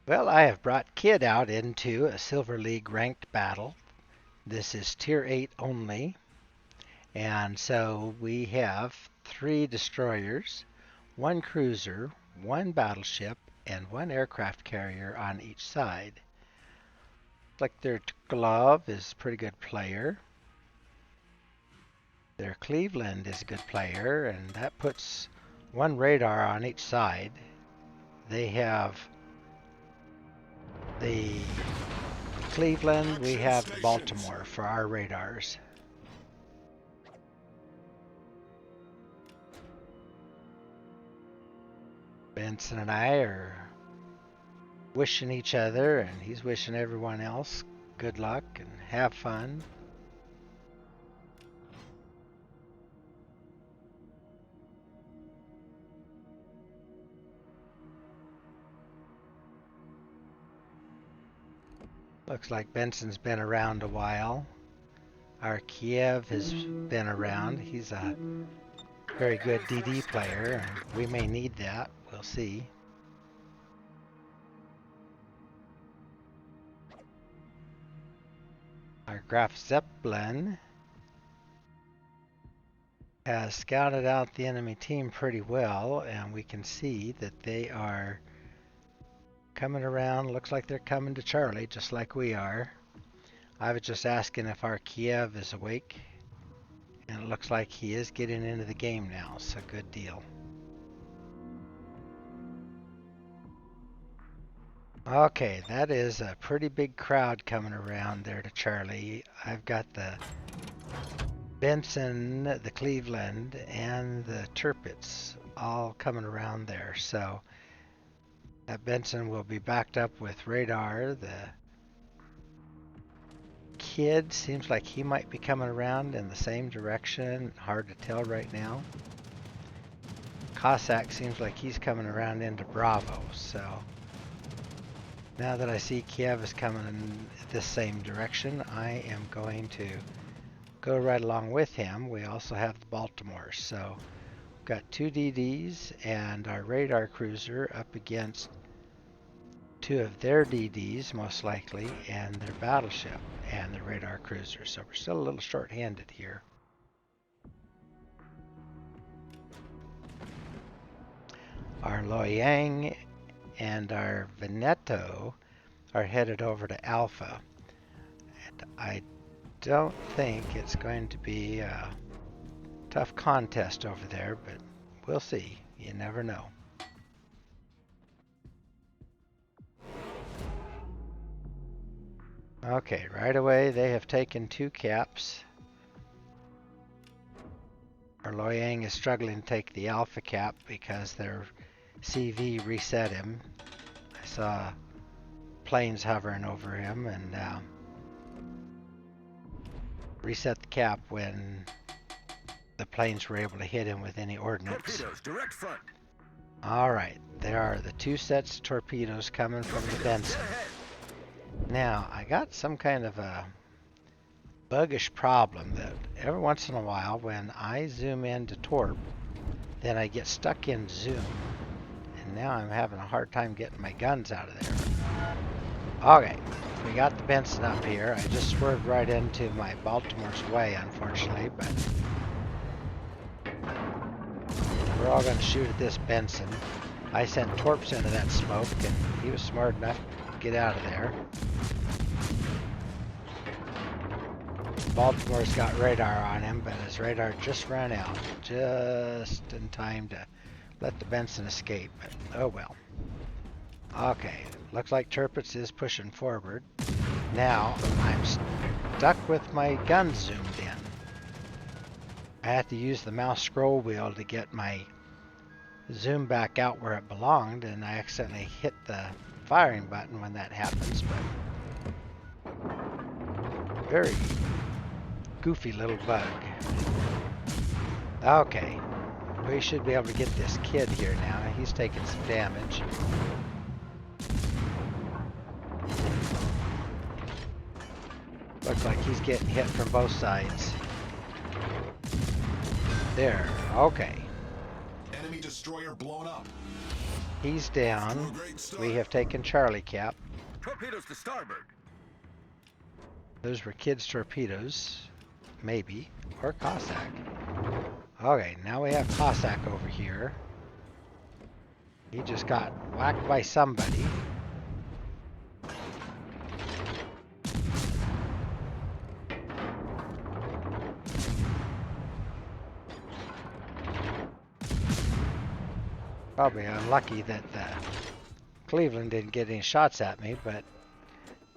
Well, I have brought Kid out into a Silver League ranked battle. This is Tier 8 only. And so we have 3 destroyers, 1 cruiser, 1 battleship, and 1 aircraft carrier on each side. Like their Glove is a pretty good player. Their Cleveland is a good player, and that puts 1 radar on each side. They have the Cleveland, we have the Baltimore for our radars. Benson and I are wishing each other, and he's wishing everyone else good luck and have fun. Looks like Benson's been around a while. Our Kiev has been around. He's a very good DD player, and we may need that. We'll see. Our Graf Zeppelin has scouted out the enemy team pretty well, and we can see that they are coming around. Looks like they're coming to Charlie, just like we are. I was just asking if our Kiev is awake, and it looks like he is getting into the game now, so good deal. Okay, that is a pretty big crowd coming around there to Charlie. I've got the Benson, the Cleveland, and the Tirpitz all coming around there. So that Benson will be backed up with radar. The Kid seems like he might be coming around in the same direction. Hard to tell right now. Cossack seems like he's coming around into Bravo. So now that I see Kiev is coming in this same direction, I am going to go right along with him. We also have the Baltimore. So we've got 2 DDs and our radar cruiser up against 2 of their DDs, most likely, and their battleship and the radar cruiser. So we're still a little short-handed here. Our Loyang and our Veneto are headed over to Alpha. And I don't think it's going to be a tough contest over there, but we'll see. You never know. Okay, right away they have taken 2 caps. Our Loyang is struggling to take the Alpha cap because their CV reset him. I saw planes hovering over him and reset the cap when the planes were able to hit him with any ordnance. Torpedoes, direct front. All right, there are the 2 sets of torpedoes coming from the Benson. Now, I got some kind of a buggish problem that every once in a while when I zoom into Torp, then I get stuck in zoom. And now I'm having a hard time getting my guns out of there. Okay, we got the Benson up here. I just swerved right into my Baltimore's way, unfortunately, but we're all going to shoot at this Benson. I sent Torps into that smoke, and he was smart enough to get out of there. Baltimore's got radar on him, but his radar just ran out, just in time to let the Benson escape, but oh well. Okay, looks like Tirpitz is pushing forward. Now, I'm stuck with my gun zoomed in. I had to use the mouse scroll wheel to get my zoom back out where it belonged, and I accidentally hit the firing button when that happens, but very goofy little bug. Okay, we should be able to get this Kid here now. He's taking some damage. Looks like he's getting hit from both sides. There, okay. Enemy destroyer blown up. He's down. We have taken Charlie Cap. Torpedoes to starboard. Those were kids' torpedoes. Maybe. Or Cossack. Okay, now we have Cossack over here. He just got whacked by somebody. Probably unlucky that Cleveland didn't get any shots at me, but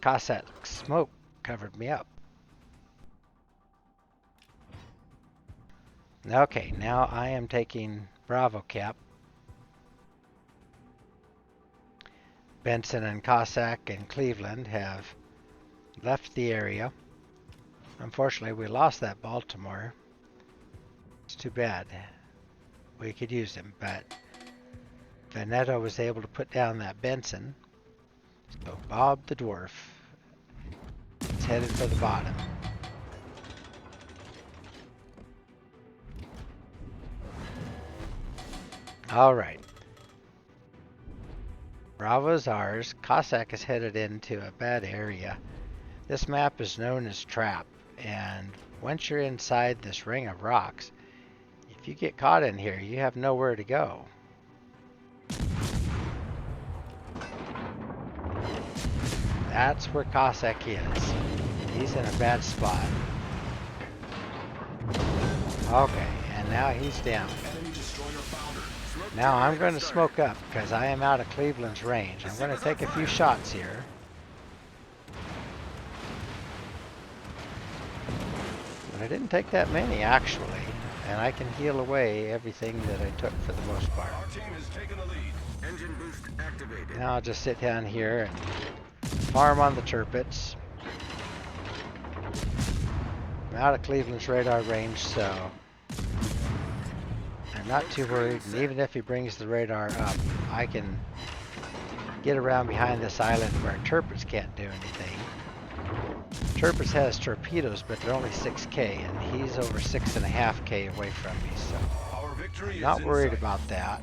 Cossack smoke covered me up. Okay, now I am taking Bravo Cap. Benson and Cossack and Cleveland have left the area. Unfortunately, we lost that Baltimore. It's too bad. We could use him, but Veneto was able to put down that Benson. So Bob the Dwarf is headed for the bottom. All right. Bravo's ours. Cossack is headed into a bad area. This map is known as Trap, and once you're inside this ring of rocks, if you get caught in here, you have nowhere to go. That's where Cossack is. He's in a bad spot. Okay, and now he's down. Now I'm going to smoke up because I am out of Cleveland's range. I'm going to take a few shots here. But I didn't take that many actually, and I can heal away everything that I took for the most part. Our team has taken the lead. Engine boost activated. Now I'll just sit down here and farm on the Tirpitz. I'm out of Cleveland's radar range, so I'm not too worried. And even if he brings the radar up, I can get around behind this island where Tirpitz can't do anything. Tirpitz has torpedoes, but they're only 6K, and he's over 6.5K away from me, so I'm not worried about that.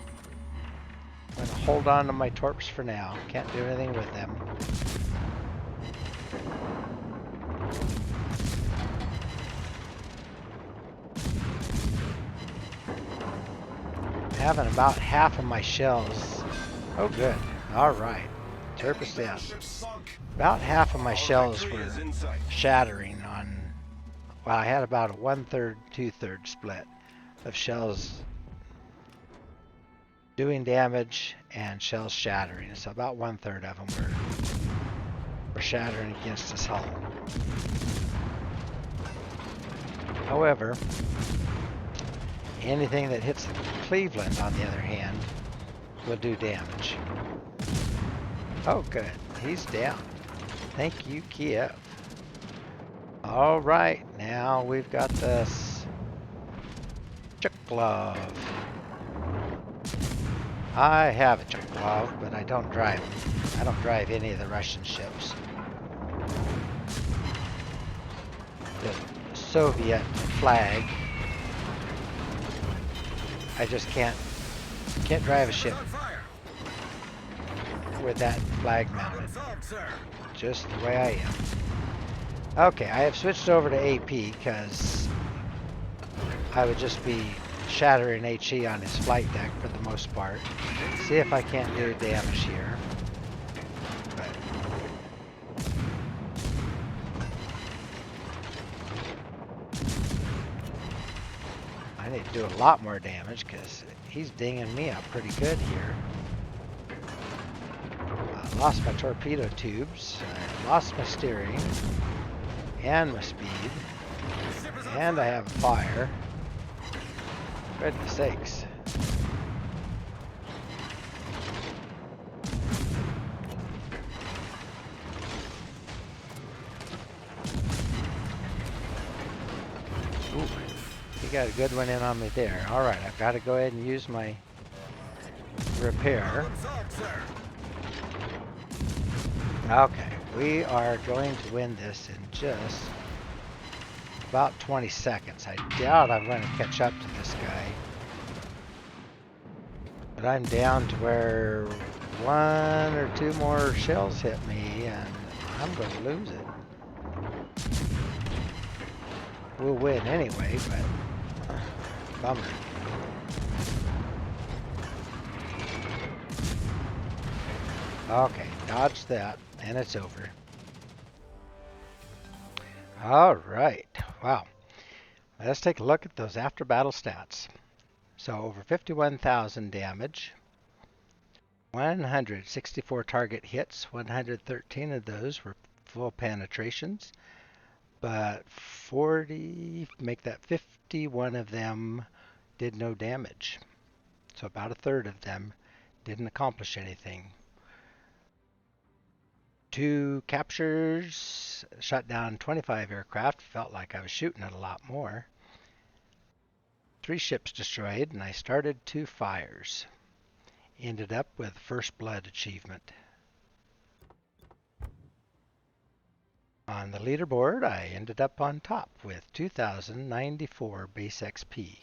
I'm going to hold on to my torps for now. Can't do anything with them. Having about half of my shells. Oh, good. All right. Tirpitz down. About half of my shells were shattering on. Well, I had about a 1/3, 2/3 split of shells doing damage and shells shattering. So about 1/3 of them were shattering against his hull. However, anything that hits Cleveland, on the other hand, will do damage. Oh, good. He's down. Thank you, Kiev. All right, now we've got this Chuklov. I have a Chuklov, but I don't drive them. I don't drive any of the Russian ships. The Soviet flag. I just can't drive a ship with that flag mounted. Just the way I am. Okay, I have switched over to AP because I would just be shattering HE on his flight deck for the most part. See if I can't do damage here. But I need to do a lot more damage because he's dinging me up pretty good here. I lost my torpedo tubes. I lost my steering and my speed. And I have a fire. Goodness sakes. Ooh, he got a good one in on me there. Alright, I've got to go ahead and use my repair. Okay, we are going to win this in just about 20 seconds. I doubt I'm going to catch up to this guy. But I'm down to where one or two more shells hit me and I'm going to lose it. We'll win anyway, but bummer. Okay, dodge that, and it's over. All right, wow. Let's take a look at those after battle stats. So over 51,000 damage, 164 target hits, 113 of those were full penetrations, but 51 of them did no damage. So about a third of them didn't accomplish anything. 2 captures, shot down 25 aircraft, felt like I was shooting at a lot more. 3 ships destroyed, and I started 2 fires. Ended up with First Blood achievement. On the leaderboard, I ended up on top with 2,094 base XP.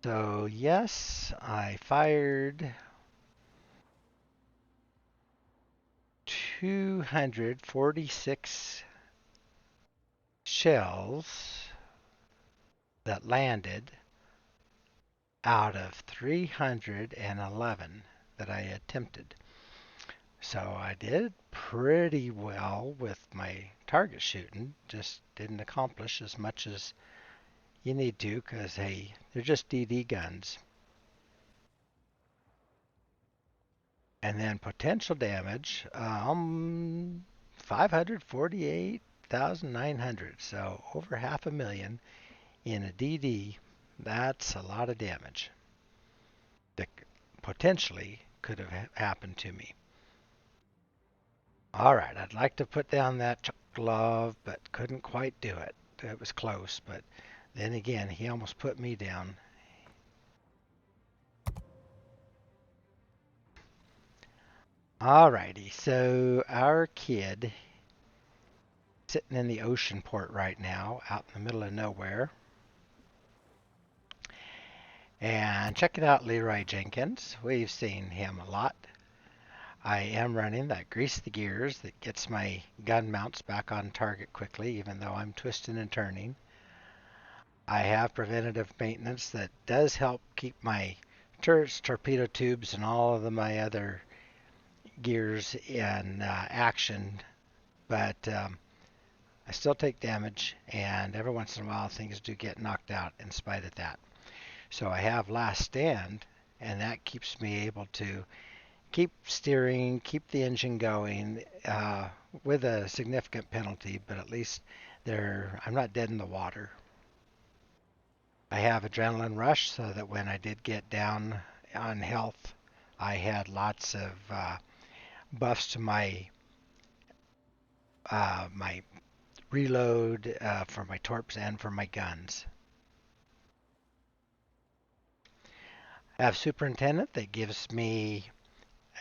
So yes, I fired 246 shells that landed out of 311 that I attempted. So I did pretty well with my target shooting, just didn't accomplish as much as you need to because, hey, they're just DD guns. And then potential damage, 548,900, so over 500,000 in a DD. That's a lot of damage that potentially could have happened to me. All right, I'd like to put down that glove, but couldn't quite do it. It was close, but then again, he almost put me down. Alrighty, so our kid sitting in the ocean port right now, out in the middle of nowhere. And checking out Leroy Jenkins. We've seen him a lot. I am running that grease the gears that gets my gun mounts back on target quickly, even though I'm twisting and turning. I have preventative maintenance that does help keep my turrets, torpedo tubes, and all of my other gears in action, but I still take damage, and every once in a while things do get knocked out in spite of that. So I have Last Stand, and that keeps me able to keep steering, keep the engine going with a significant penalty, but at least I'm not dead in the water. I have Adrenaline Rush so that when I did get down on health, I had lots of buffs to my my reload for my torps and for my guns. I have Superintendent that gives me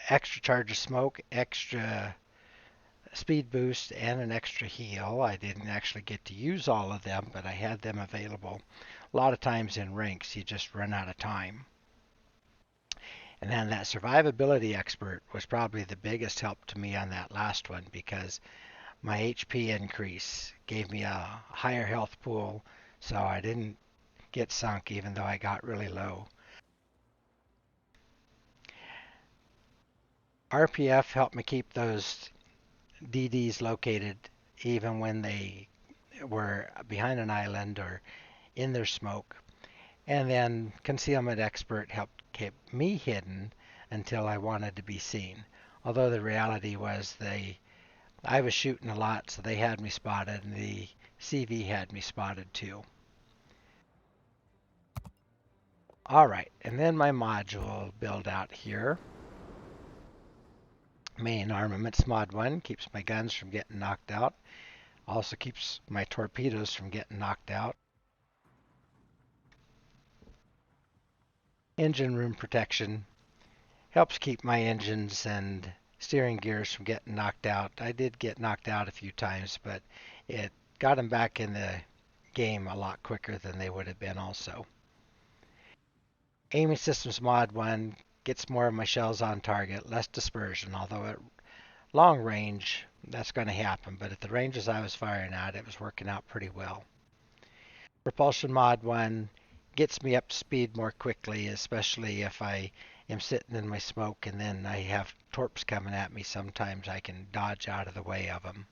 extra charge of smoke, extra speed boost, and an extra heal. I didn't actually get to use all of them, but I had them available. A lot of times in ranks, you just run out of time. And then that survivability expert was probably the biggest help to me on that last one because my HP increase gave me a higher health pool, so I didn't get sunk even though I got really low. RPF helped me keep those DDs located even when they were behind an island or in their smoke. And then Concealment Expert helped keep me hidden until I wanted to be seen. Although the reality was I was shooting a lot, so they had me spotted, and the CV had me spotted too. Alright, and then my module build out here. Main armaments mod 1 keeps my guns from getting knocked out. Also keeps my torpedoes from getting knocked out. Engine room protection helps keep my engines and steering gears from getting knocked out. I did get knocked out a few times, but it got them back in the game a lot quicker than they would have been also. Aiming Systems Mod 1 gets more of my shells on target, less dispersion, although at long range that's going to happen, but at the ranges I was firing at, it was working out pretty well. Propulsion Mod 1 gets me up to speed more quickly, especially if I am sitting in my smoke and then I have torps coming at me. Sometimes I can dodge out of the way of them.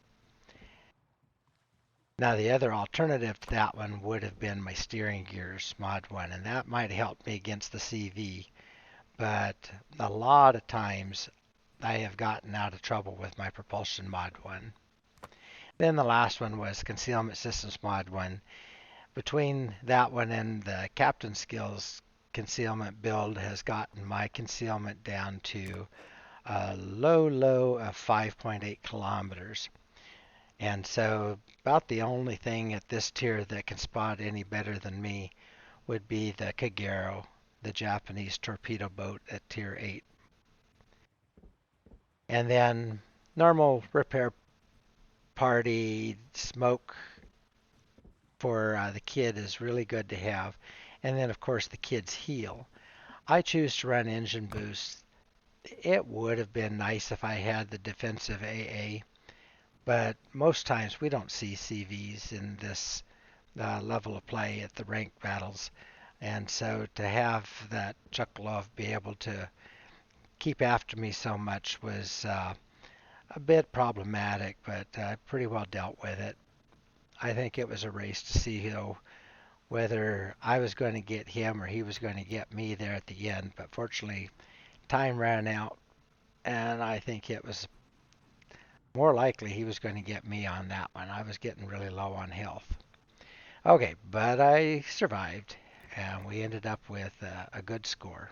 Now the other alternative to that one would have been my steering gears Mod 1, and that might help me against the CV, but a lot of times I have gotten out of trouble with my propulsion Mod 1. Then the last one was Concealment Systems Mod 1. Between that one and the Captain Skills concealment build has gotten my concealment down to a low of 5.8 kilometers. And so about the only thing at this tier that can spot any better than me would be the Kagero, the Japanese torpedo boat at tier 8. And then normal repair party smoke for the kid is really good to have. And then, of course, the kid's heal. I choose to run engine boost. It would have been nice if I had the defensive AA, but most times we don't see CVs in this level of play at the ranked battles. And so to have that Chokolov be able to keep after me so much was a bit problematic, but I pretty well dealt with it. I think it was a race to see, whether I was going to get him or he was going to get me there at the end. But fortunately, time ran out, and I think it was more likely he was going to get me on that one. I was getting really low on health. Okay, but I survived, and we ended up with a good score.